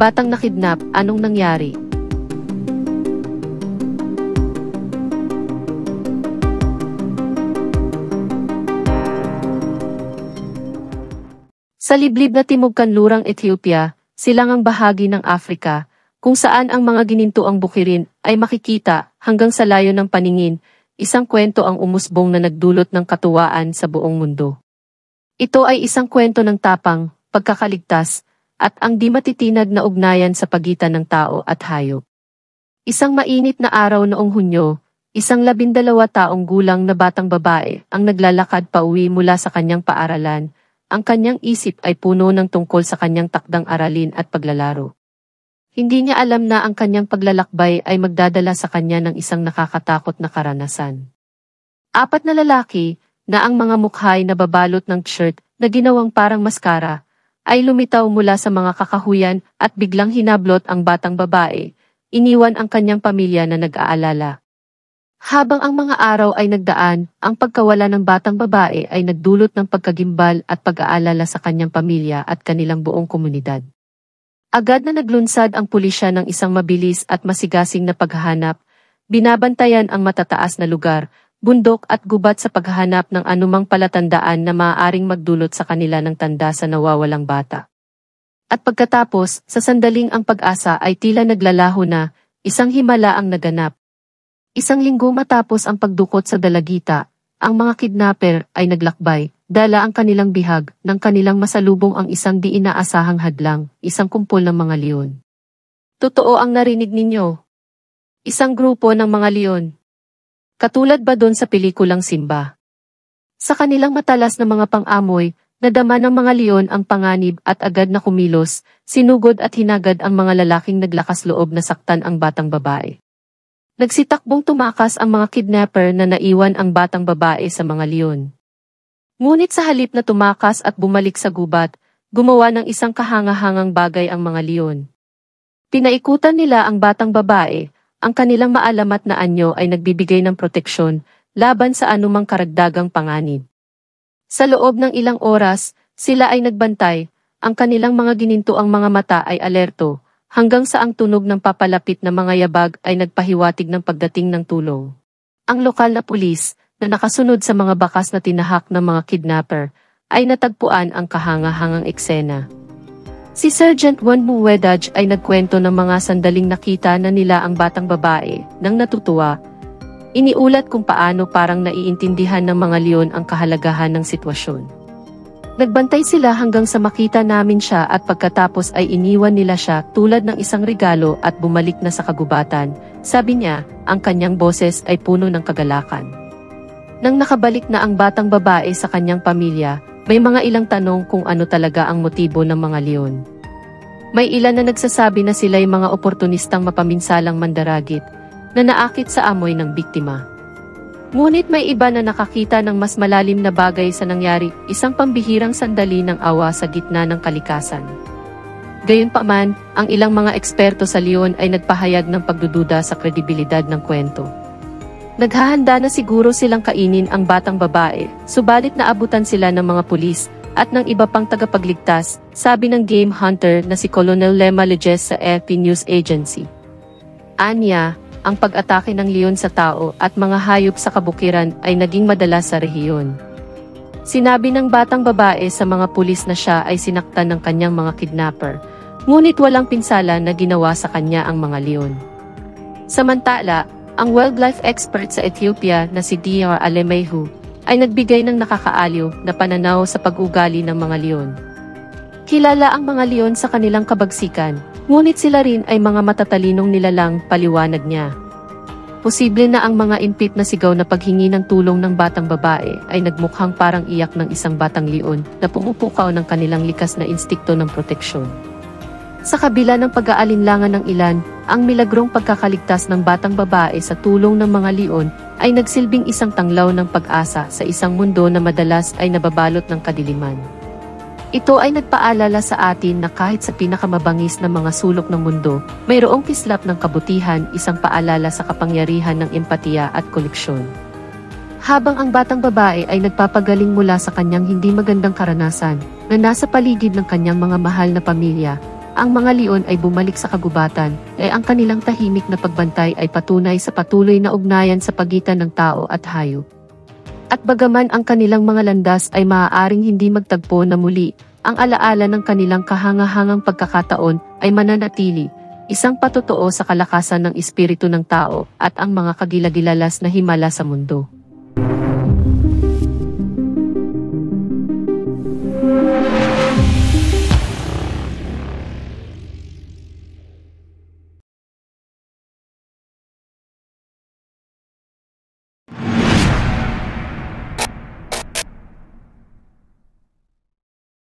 Batang nakidnap, anong nangyari? Sa liblib na timog kanlurang Ethiopia, silangang bahagi ng Afrika, kung saan ang mga ginintuang bukirin ay makikita hanggang sa layo ng paningin, isang kwento ang umusbong na nagdulot ng katuwaan sa buong mundo. Ito ay isang kwento ng tapang, pagkakaligtas, at ang di matitinag na ugnayan sa pagitan ng tao at hayop. Isang mainit na araw noong Hunyo, isang 12 taong gulang na batang babae ang naglalakad pauwi mula sa kanyang paaralan. Ang kanyang isip ay puno ng tungkol sa kanyang takdang aralin at paglalaro. Hindi niya alam na ang kanyang paglalakbay ay magdadala sa kanya ng isang nakakatakot na karanasan. 4 na lalaki, na ang mga mukhay na babalot ng shirt na ginawang parang maskara, ay lumitaw mula sa mga kakahuyan at biglang hinablot ang batang babae, iniwan ang kanyang pamilya na nag-aalala. Habang ang mga araw ay nagdaan, ang pagkawala ng batang babae ay nagdulot ng pagkagimbal at pag-aalala sa kanyang pamilya at kanilang buong komunidad. Agad na naglunsad ang pulisya ng isang mabilis at masigasing na paghahanap, binabantayan ang matataas na lugar, bundok at gubat sa paghahanap ng anumang palatandaan na maaaring magdulot sa kanila ng tanda sa nawawalang bata. At pagkatapos, sa sandaling ang pag-asa ay tila naglalaho na, isang himala ang naganap. Isang linggo matapos ang pagdukot sa dalagita, ang mga kidnapper ay naglakbay, dala ang kanilang bihag, ng kanilang masalubong ang isang di inaasahang hadlang, isang kumpol ng mga leon. Totoo ang narinig ninyo? Isang grupo ng mga leon. Katulad ba doon sa pelikulang Simba? Sa kanilang matalas na mga pang-amoy, nadama ng mga leon ang panganib at agad na kumilos, sinugod at hinagad ang mga lalaking naglakas loob na saktan ang batang babae. Nagsitakbong tumakas ang mga kidnapper na naiwan ang batang babae sa mga leon. Ngunit sa halip na tumakas at bumalik sa gubat, gumawa ng isang kahangahangang bagay ang mga leon. Pinaikutan nila ang batang babae, ang kanilang maalamat na anyo ay nagbibigay ng proteksyon laban sa anumang karagdagang panganib. Sa loob ng ilang oras, sila ay nagbantay, ang kanilang mga ginintuang mga mata ay alerto, hanggang sa ang tunog ng papalapit na mga yabag ay nagpahiwatig ng pagdating ng tulong. Ang lokal na pulis, na nakasunod sa mga bakas na tinahak ng mga kidnapper, ay natagpuan ang kahangahangang eksena. Si Sergeant Juan Muedaj ay nagkwento ng mga sandaling nakita na nila ang batang babae, nang natutuwa. Iniulat kung paano parang naiintindihan ng mga leon ang kahalagahan ng sitwasyon. Nagbantay sila hanggang sa makita namin siya at pagkatapos ay iniwan nila siya tulad ng isang regalo at bumalik na sa kagubatan. Sabi niya, ang kanyang boses ay puno ng kagalakan. Nang nakabalik na ang batang babae sa kanyang pamilya, may mga ilang tanong kung ano talaga ang motibo ng mga leon. May ilan na nagsasabi na sila'y mga oportunistang mapaminsalang mandaragit, na naakit sa amoy ng biktima. Ngunit may iba na nakakita ng mas malalim na bagay sa nangyari, isang pambihirang sandali ng awa sa gitna ng kalikasan. Gayunpaman, ang ilang mga eksperto sa leon ay nagpahayag ng pagdududa sa kredibilidad ng kwento. Naghahanda na siguro silang kainin ang batang babae, subalit naabutan sila ng mga pulis at ng iba pang tagapagligtas, sabi ng game hunter na si Colonel Lema Leges sa AFP News Agency. Anya, ang pag-atake ng leon sa tao at mga hayop sa kabukiran ay naging madalas sa rehiyon. Sinabi ng batang babae sa mga pulis na siya ay sinaktan ng kanyang mga kidnapper, ngunit walang pinsala na ginawa sa kanya ang mga leon. Samantala, ang wildlife expert sa Ethiopia na si Dr. Alemayehu ay nagbigay ng nakakaaliw na pananaw sa pag-ugali ng mga leon. Kilala ang mga leon sa kanilang kabagsikan, ngunit sila rin ay mga matatalinong nilalang, paliwanag niya. Posible na ang mga impit na sigaw na paghingi ng tulong ng batang babae ay nagmukhang parang iyak ng isang batang leon na pumupukaw ng kanilang likas na instikto ng proteksyon. Sa kabila ng pag-aalinlangan ng ilan, ang milagrong pagkakaligtas ng batang babae sa tulong ng mga leon ay nagsilbing isang tanglaw ng pag-asa sa isang mundo na madalas ay nababalot ng kadiliman. Ito ay nagpaalala sa atin na kahit sa pinakamabangis na mga sulok ng mundo, mayroong kislap ng kabutihan, isang paalala sa kapangyarihan ng empatiya at koneksyon. Habang ang batang babae ay nagpapagaling mula sa kanyang hindi magandang karanasan, na nasa paligid ng kanyang mga mahal na pamilya, ang mga leon ay bumalik sa kagubatan, ang kanilang tahimik na pagbantay ay patunay sa patuloy na ugnayan sa pagitan ng tao at hayop. At bagaman ang kanilang mga landas ay maaaring hindi magtagpo na muli, ang alaala ng kanilang kahangahangang pagkakataon ay mananatili, isang patotoo sa kalakasan ng espiritu ng tao at ang mga kagilagilalas na himala sa mundo.